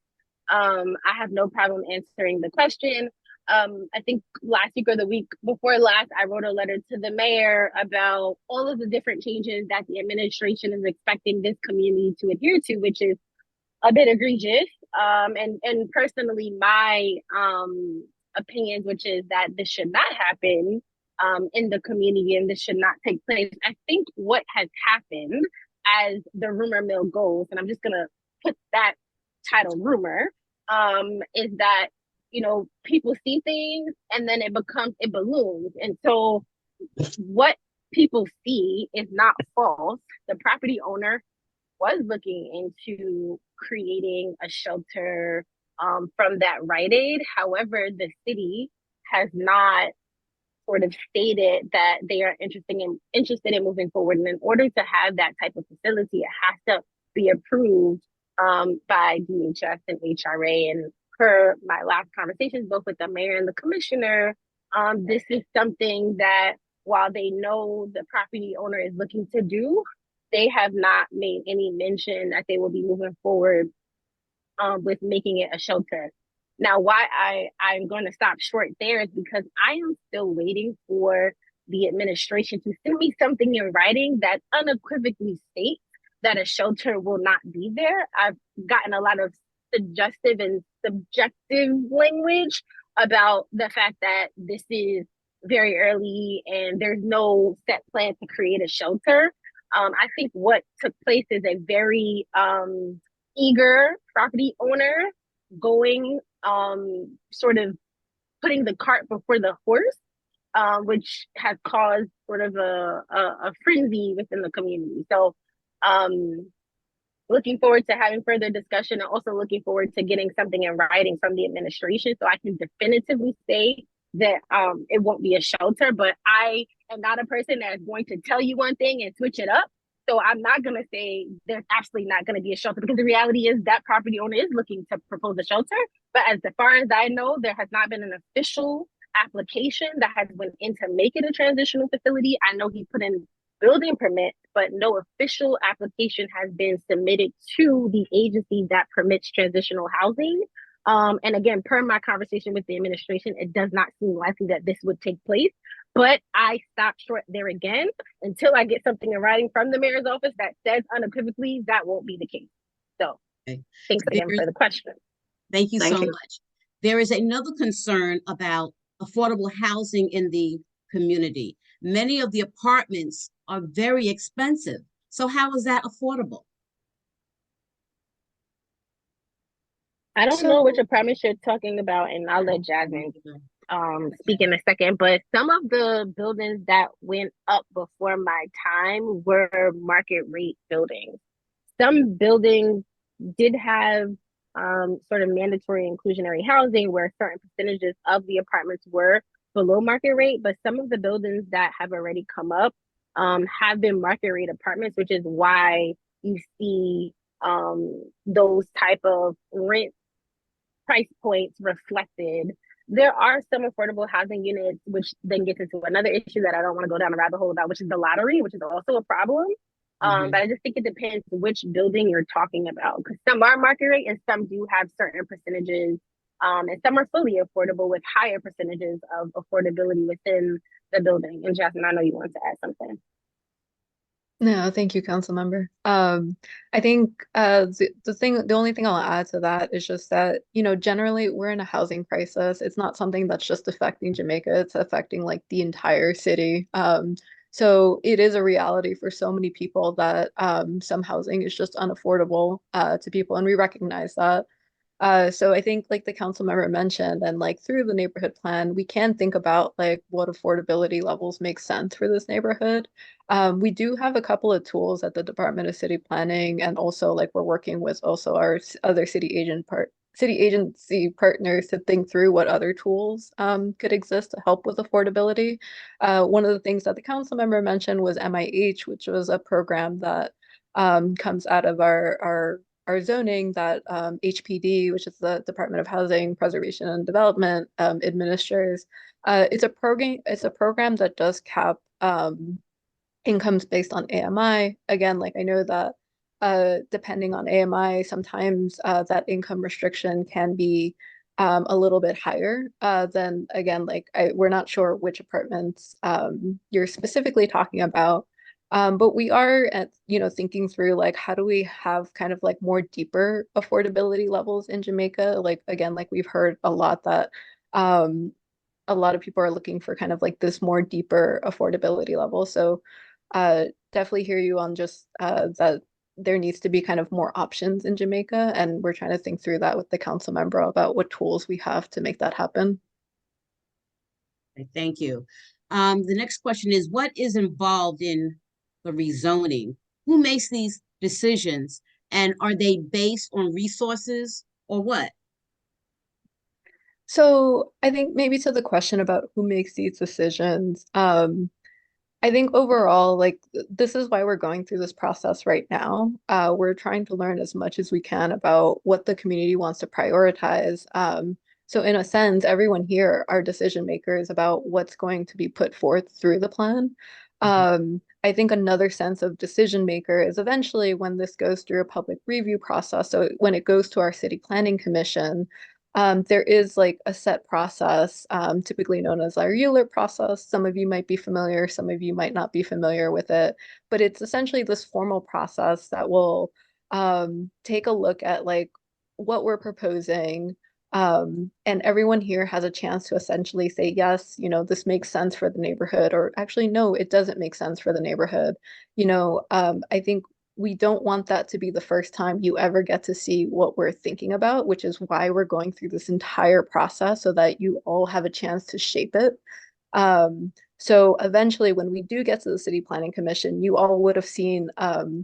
I have no problem answering the question. I think last week or the week before last, I wrote a letter to the mayor about all of the different changes that the administration is expecting this community to adhere to, which is a bit egregious. And personally, my opinions, which is that this should not happen in the community and this should not take place. I think what has happened, as the rumor mill goes, and I'm just gonna put that title rumor, is that people see things and then it balloons. And so what people see is not false. The property owner was looking into creating a shelter from that Rite Aid. However, the city has not sort of stated that they are interested in moving forward. And in order to have that type of facility, it has to be approved by DHS and HRA. And per my last conversations, both with the mayor and the commissioner, this is something that while they know the property owner is looking to do, they have not made any mention that they will be moving forward with making it a shelter. Now, why I'm going to stop short there is because I am still waiting for the administration to send me something in writing that unequivocally states that a shelter will not be there. I've gotten a lot of suggestive and subjective language about the fact that this is very early and there's no set plan to create a shelter. I think what took place is a very eager property owner going sort of putting the cart before the horse, which has caused sort of a frenzy within the community. So looking forward to having further discussion and also looking forward to getting something in writing from the administration so I can definitively say that it won't be a shelter. But I am not a person that is going to tell you one thing and switch it up. So I'm not going to say there's absolutely not going to be a shelter, because the reality is that property owner is looking to propose a shelter. But as far as I know, there has not been an official application that has went in to make it a transitional facility. I know he put in building permits, but no official application has been submitted to the agency that permits transitional housing. And again, per my conversation with the administration, it does not seem likely that this would take place. But I stopped short there again until I get something in writing from the mayor's office that says unequivocally that won't be the case. So thanks again for the question. Thank you so much. There is another concern about affordable housing in the community. Many of the apartments are very expensive. So how is that affordable? I don't know which apartments you're talking about, and I'll let Jasmine speak in a second, but some of the buildings that went up before my time were market rate buildings. Some buildings did have sort of mandatory inclusionary housing where certain percentages of the apartments were below market rate, but some of the buildings that have already come up have been market rate apartments, which is why you see those type of rent price points reflected. There are some affordable housing units, which then gets into another issue that I don't want to go down a rabbit hole about, which is the lottery, which is also a problem. But I just think it depends which building you're talking about, because some are market rate and some do have certain percentages, and some are fully affordable with higher percentages of affordability within the building. And Jasmine, I know you wanted to add something. No, thank you, council member. I think the only thing I'll add to that is just that, generally we're in a housing crisis. It's not something that's just affecting Jamaica, it's affecting like the entire city. So it is a reality for so many people that some housing is just unaffordable to people, and we recognize that. So I think like the council member mentioned, and like through the neighborhood plan, we can think about like what affordability levels make sense for this neighborhood. We do have a couple of tools at the Department of City Planning, and also like we're working with also our other city agency partners to think through what other tools could exist to help with affordability. One of the things that the council member mentioned was MIH, which was a program that comes out of our zoning that HPD, which is the Department of Housing Preservation and Development, administers. It's a program that does cap incomes based on AMI. Again, like I know that depending on AMI, sometimes that income restriction can be a little bit higher than, again, like we're not sure which apartments you're specifically talking about. But we are thinking through like how do we have kind of like more deeper affordability levels in Jamaica? Like again, like we've heard a lot that a lot of people are looking for kind of like this more deeper affordability level. So definitely hear you on just that there needs to be kind of more options in Jamaica, and we're trying to think through that with the council member about what tools we have to make that happen. Okay, thank you. The next question is, what is involved in the rezoning? Who makes these decisions, and are they based on resources or what? So I think maybe to the question about who makes these decisions, I think overall, like this is why we're going through this process right now. We're trying to learn as much as we can about what the community wants to prioritize. So in a sense, everyone here are decision makers about what's going to be put forth through the plan. I think another sense of decision maker is eventually when this goes through a public review process. So when it goes to our city planning commission, there is like a set process, typically known as our Euler process. Some of you might be familiar, some of you might not be familiar with it, but it's essentially this formal process that will take a look at like what we're proposing. And everyone here has a chance to essentially say, yes, this makes sense for the neighborhood, or actually, no, it doesn't make sense for the neighborhood. I think we don't want that to be the first time you ever get to see what we're thinking about, which is why we're going through this entire process so that you all have a chance to shape it. So eventually, when we do get to the City Planning Commission, you all would have seen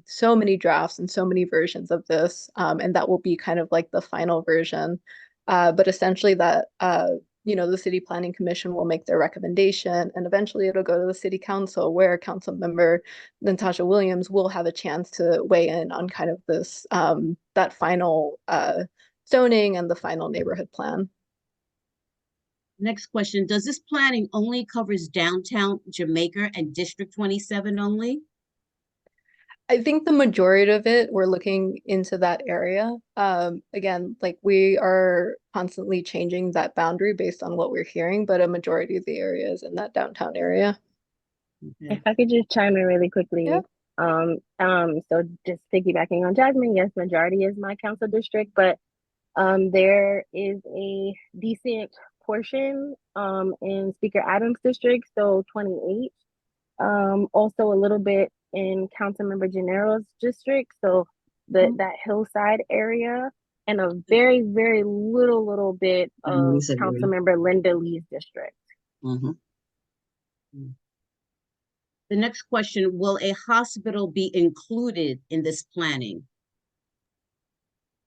so many drafts and so many versions of this, and that will be kind of like the final version. But essentially that the City Planning Commission will make their recommendation, and eventually it'll go to the City Council, where Council Member Natasha Williams will have a chance to weigh in on kind of this that final zoning and the final neighborhood plan. Next question, does this planning only covers downtown Jamaica and District 27 only? I think the majority of it, we're looking into that area. Again, like we are constantly changing that boundary based on what we're hearing, but a majority of the area is in that downtown area. Okay. If I could just chime in really quickly. Yeah. So just piggybacking on Jasmine, yes, majority is my council district, but there is a decent portion in Speaker Adams district, so 28. Also a little bit in Councilmember Gennaro's district, so that hillside area, and a very, very little bit of Councilmember Linda Lee's district. The next question, will a hospital be included in this planning?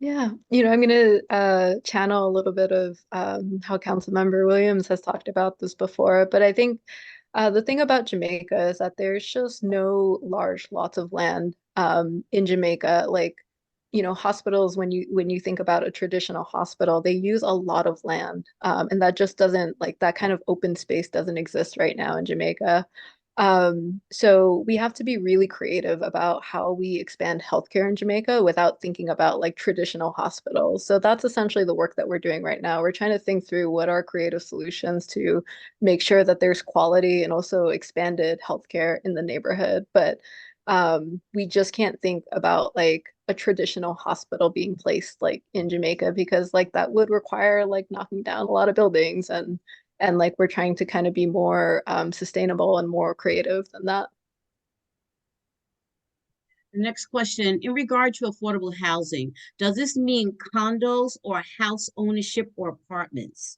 Yeah, I'm going to channel a little bit of how Councilmember Williams has talked about this before, but I think the thing about Jamaica is that there's just no large lots of land in Jamaica. Like, hospitals, when you think about a traditional hospital, they use a lot of land, and that just doesn't like that kind of open space doesn't exist right now in Jamaica. So we have to be really creative about how we expand healthcare in Jamaica without thinking about like traditional hospitals. So that's essentially the work that we're doing right now. We're trying to think through what are creative solutions to make sure that there's quality and also expanded healthcare in the neighborhood. But we just can't think about like a traditional hospital being placed like in Jamaica because like that would require like knocking down a lot of buildings and like we're trying to kind of be more sustainable and more creative than that. The next question, in regard to affordable housing, does this mean condos or house ownership or apartments?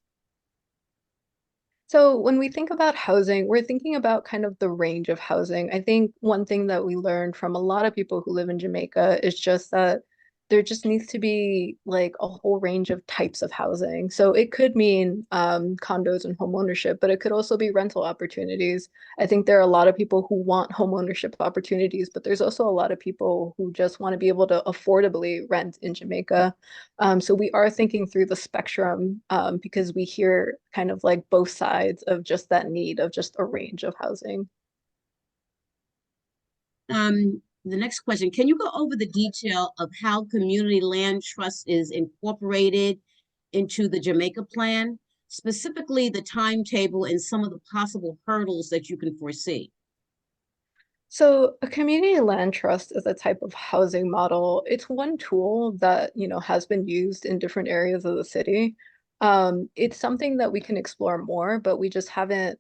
So when we think about housing, we're thinking about kind of the range of housing. I think one thing that we learned from a lot of people who live in Jamaica is just that there just needs to be like a whole range of types of housing. So it could mean condos and home ownership, but it could also be rental opportunities. I think there are a lot of people who want home ownership opportunities, but there's also a lot of people who just want to be able to affordably rent in Jamaica. So we are thinking through the spectrum because we hear kind of like both sides of just that need of just a range of housing. The next question, can you go over the detail of how community land trust is incorporated into the Jamaica plan, specifically the timetable and some of the possible hurdles that you can foresee? So a community land trust is a type of housing model. It's one tool that, has been used in different areas of the city. It's something that we can explore more, but we just haven't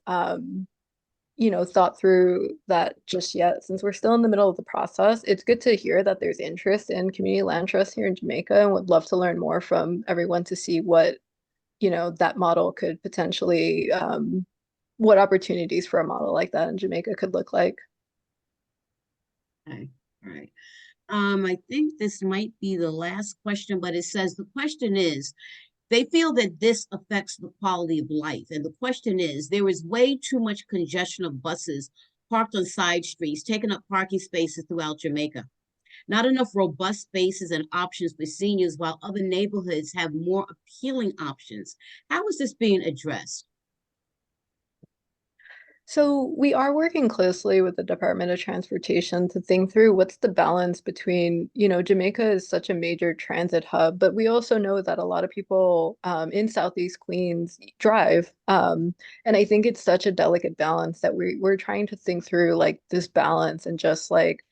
thought through that just yet. Since we're still in the middle of the process, it's good to hear that there's interest in community land trust here in Jamaica and would love to learn more from everyone to see what, that model could potentially, what opportunities for a model like that in Jamaica could look like. Okay, all right. I think this might be the last question, but it says the question is, they feel that this affects the quality of life. And the question is, there is way too much congestion of buses parked on side streets, taking up parking spaces throughout Jamaica. Not enough robust spaces and options for seniors, while other neighborhoods have more appealing options. How is this being addressed? So we are working closely with the Department of Transportation to think through what's the balance between, Jamaica is such a major transit hub, but we also know that a lot of people in Southeast Queens drive. And I think it's such a delicate balance that we're trying to think through like this balance and just like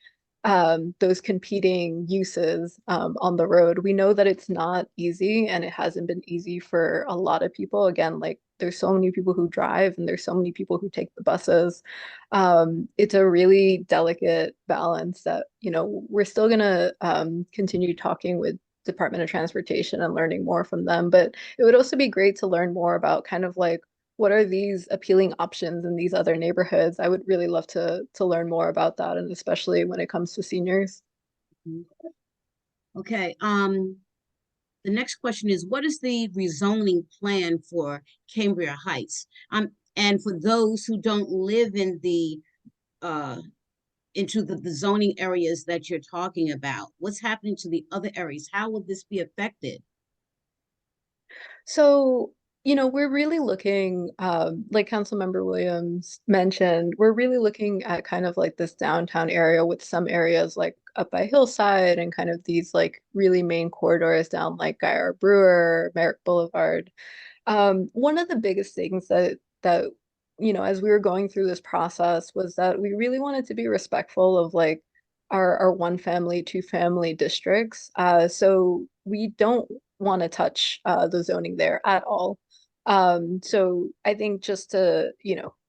those competing uses on the road. We know that it's not easy and it hasn't been easy for a lot of people. Again, like there's so many people who drive and there's so many people who take the buses. It's a really delicate balance that, we're still gonna continue talking with Department of Transportation and learning more from them. But it would also be great to learn more about kind of like what are these appealing options in these other neighborhoods? I would really love to learn more about that, and especially when it comes to seniors. Okay. The next question is, what is the rezoning plan for Cambria Heights? And for those who don't live in the into the zoning areas that you're talking about, what's happening to the other areas? How will this be affected? So, we're really looking, like Councilmember Williams mentioned, we're really looking at kind of like this downtown area with some areas like up by Hillside and kind of these like really main corridors down like Guy Brewer, Merrick Boulevard. One of the biggest things that as we were going through this process was that we really wanted to be respectful of like our one family, two family districts. So we don't want to touch the zoning there at all. So I think just to,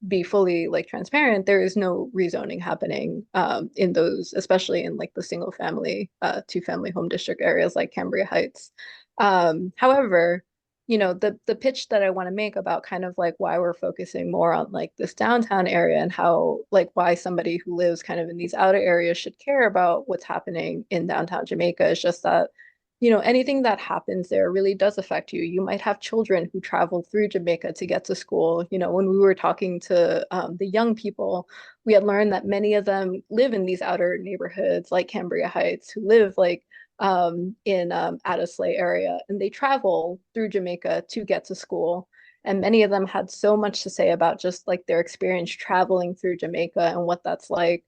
be fully like transparent, there is no rezoning happening in those, especially in like the single family, two family home district areas like Cambria Heights. However, the pitch that I want to make about kind of like why we're focusing more on like this downtown area and how like why somebody who lives kind of in these outer areas should care about what's happening in downtown Jamaica is just that anything that happens there really does affect you. You might have children who travel through Jamaica to get to school. When we were talking to the young people, we had learned that many of them live in these outer neighborhoods like Cambria Heights, who live like in Addis-Lay area, and they travel through Jamaica to get to school. And many of them had so much to say about just like their experience traveling through Jamaica and what that's like.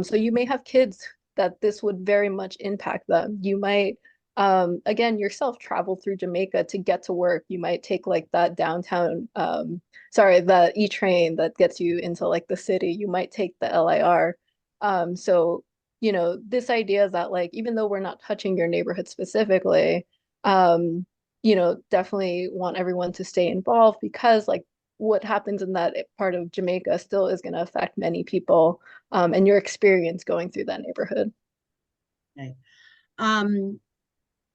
So you may have kids that this would very much impact them. You might again, yourself travel through Jamaica to get to work. You might take like that downtown, the E train that gets you into like the city. You might take the LIR. So, this idea that like, even though we're not touching your neighborhood specifically, definitely want everyone to stay involved because like what happens in that part of Jamaica still is going to affect many people, and your experience going through that neighborhood. Okay.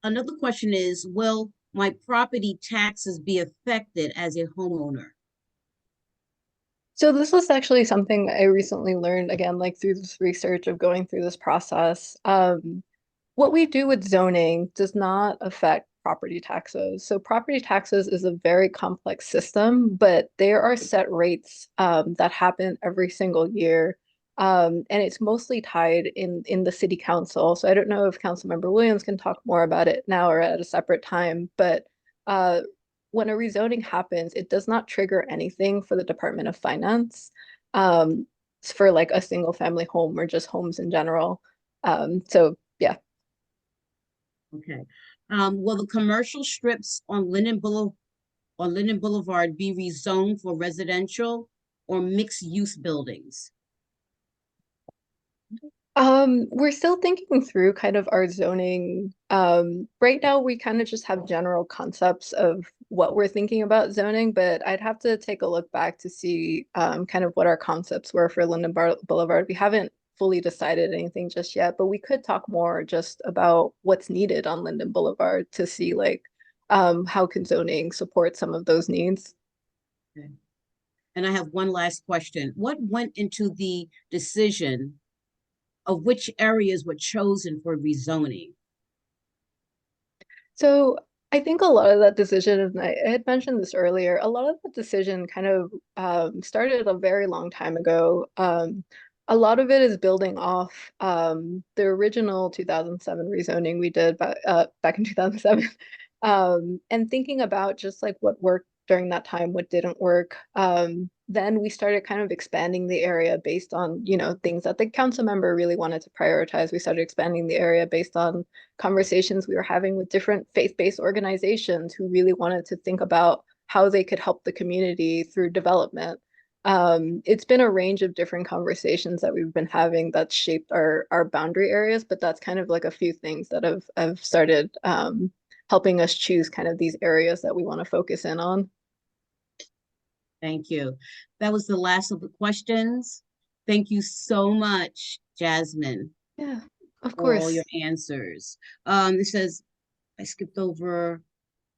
Another question is, will my property taxes be affected as a homeowner? So this was actually something I recently learned again, like through this research of going through this process. What we do with zoning does not affect property taxes. So property taxes is a very complex system, but there are set rates that happen every single year. And it's mostly tied in the city council. So I don't know if Councilmember Williams can talk more about it now or at a separate time, but uh, when a rezoning happens, it does not trigger anything for the Department of Finance for like a single family home or just homes in general. So yeah. Okay. Will the commercial strips on Linden Boulevard be rezoned for residential or mixed use buildings? We're still thinking through kind of our zoning. Right now we kind of just have general concepts of what we're thinking about zoning, but I'd have to take a look back to see kind of what our concepts were for Boulevard. We haven't fully decided anything just yet, but we could talk more just about what's needed on Linden Boulevard to see like how can zoning support some of those needs. Okay. And I have one last question. What went into the decision of which areas were chosen for rezoning? So I think a lot of that decision, and I had mentioned this earlier, a lot of the decision kind of started a very long time ago. A lot of it is building off the original 2007 rezoning we did back in 2007, and thinking about just like what worked during that time, what didn't work. Then we started kind of expanding the area based on, things that the council member really wanted to prioritize. We started expanding the area based on conversations we were having with different faith-based organizations who really wanted to think about how they could help the community through development. It's been a range of different conversations that we've been having that shaped our boundary areas, but that's kind of like a few things that have started helping us choose kind of these areas that we want to focus in on. Thank you. That was the last of the questions. Thank you so much, Jasmine. Yeah, of for all course. your answers. It says, I skipped over,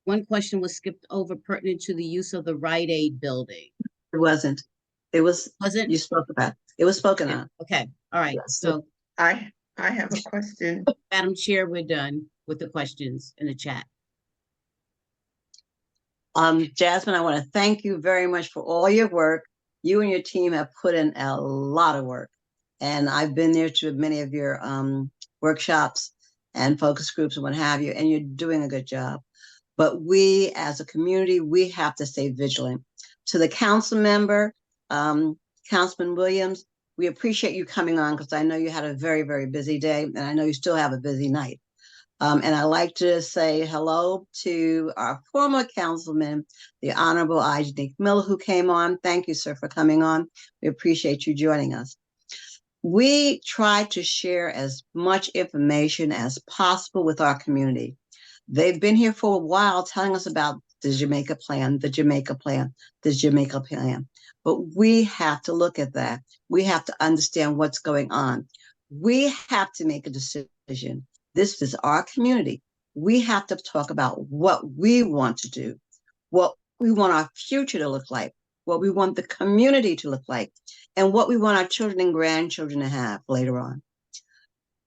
one question was skipped over pertinent to the use of the Rite Aid building. It wasn't. It was, Wasn't? you spoke about, it was spoken on. Okay, all right. Yes. So, I have a question. Madam Chair, we're done with the questions in the chat. Jasmine, I want to thank you very much for all your work. You and your team have put in a lot of work. And I've been there to many of your workshops and focus groups and what have you, and you're doing a good job. But we, as a community, we have to stay vigilant. To the council member, Councilman Williams, we appreciate you coming on because I know you had a very, very busy day, and I know you still have a busy night. And I'd like to say hello to our former councilman, the Honorable Ijanique Miller, who came on. Thank you, sir, for coming on. We appreciate you joining us. We try to share as much information as possible with our community. They've been here for a while telling us about the Jamaica plan, the Jamaica plan, the Jamaica plan. But we have to look at that. We have to understand what's going on. We have to make a decision. This is our community. We have to talk about what we want to do, what we want our future to look like, what we want the community to look like, and what we want our children and grandchildren to have later on.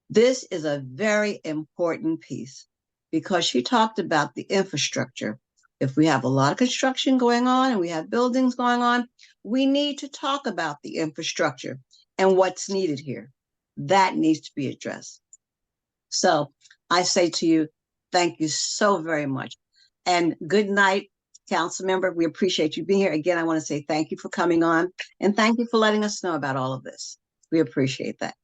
This is a very important piece because she talked about the infrastructure. If we have a lot of construction going on and we have buildings going on, we need to talk about the infrastructure and what's needed here. That needs to be addressed. So I say to you, thank you so very much. And good night, council member. We appreciate you being here. Again, I want to say thank you for coming on and thank you for letting us know about all of this. We appreciate that.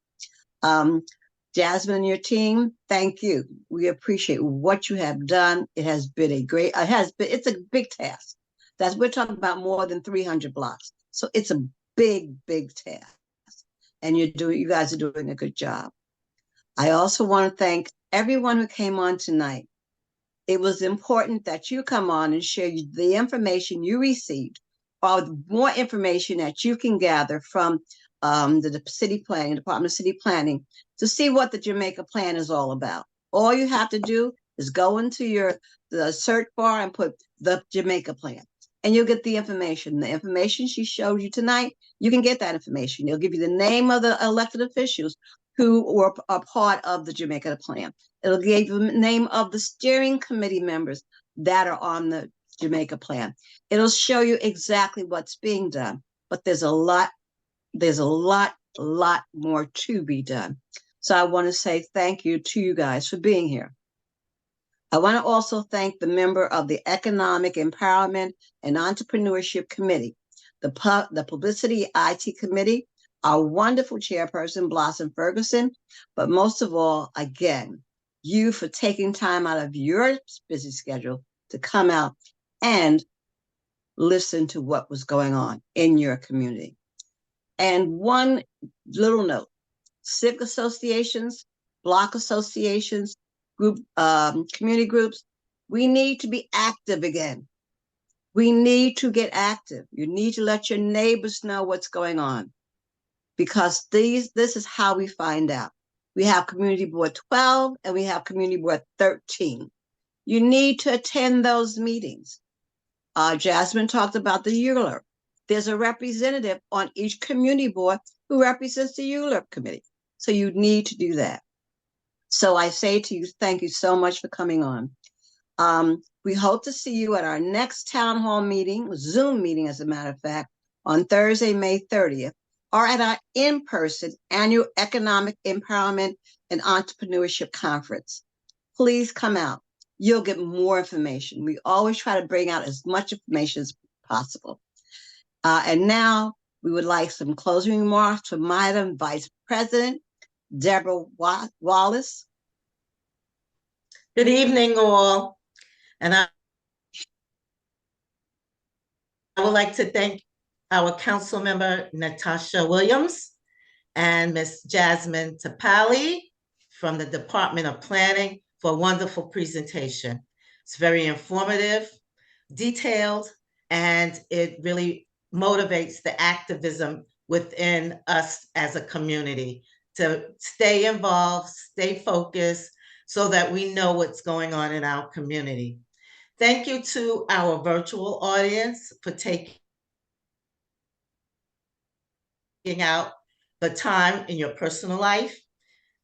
Jasmine and your team, thank you. We appreciate what you have done. It has been a great, it's a big task. We're talking about more than 300 blocks. So it's a big, big task. And you guys are doing a good job. I also want to thank everyone who came on tonight. It was important that you come on and share the information you received or more information that you can gather from the city planning, Department of City Planning, to see what the Jamaica Plan is all about. All you have to do is go into the search bar and put the Jamaica Plan, and you'll get the information. The information she showed you tonight, you can get that information. It'll give you the name of the elected officials who were a part of the Jamaica Plan. It'll give you the name of the steering committee members that are on the Jamaica Plan. It'll show you exactly what's being done, but there's a lot more to be done. So I want to say thank you to you guys for being here. I want to also thank the member of the Economic Empowerment and Entrepreneurship Committee, the Publicity IT Committee, our wonderful chairperson, Blossom Ferguson, but most of all, again, you for taking time out of your busy schedule to come out and listen to what was going on in your community. And one little note, civic associations, block associations, community groups, we need to be active again. We need to get active. You need to let your neighbors know what's going on, because this is how we find out. We have Community Board 12 and we have Community Board 13. You need to attend those meetings. Jasmine talked about the ULURP. There's a representative on each community board who represents the ULURP committee. So you need to do that. So I say to you, thank you so much for coming on. We hope to see you at our next town hall meeting, Zoom meeting, as a matter of fact, on Thursday, May 30th, or at our in-person annual Economic Empowerment and Entrepreneurship Conference. Please come out. You'll get more information. We always try to bring out as much information as possible. And now we would like some closing remarks from Madam Vice President Deborah Wallace. Good evening, all. And I would like to thank our council member, Natasha Williams, and Ms. Jasmine Tapali from the Department of Planning for a wonderful presentation. It's very informative, detailed, and it really motivates the activism within us as a community to stay involved, stay focused, so that we know what's going on in our community. Thank you to our virtual audience for taking out the time in your personal life.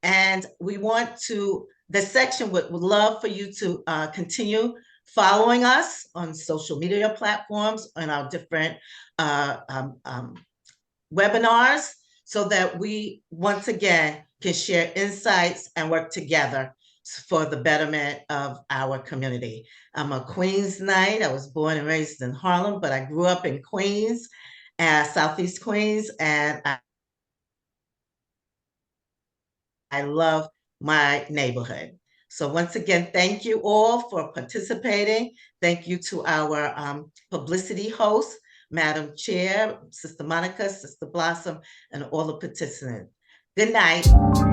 And we want to, the section would love for you to continue following us on social media platforms, on our different webinars, so that we once again can share insights and work together for the betterment of our community. I'm a Queensite. I was born and raised in Harlem, but I grew up in Queens, Southeast Queens, and I love my neighborhood. So once again, thank you all for participating. Thank you to our publicity hosts, Madam Chair, Sister Monica, Sister Blossom, and all the participants. Good night.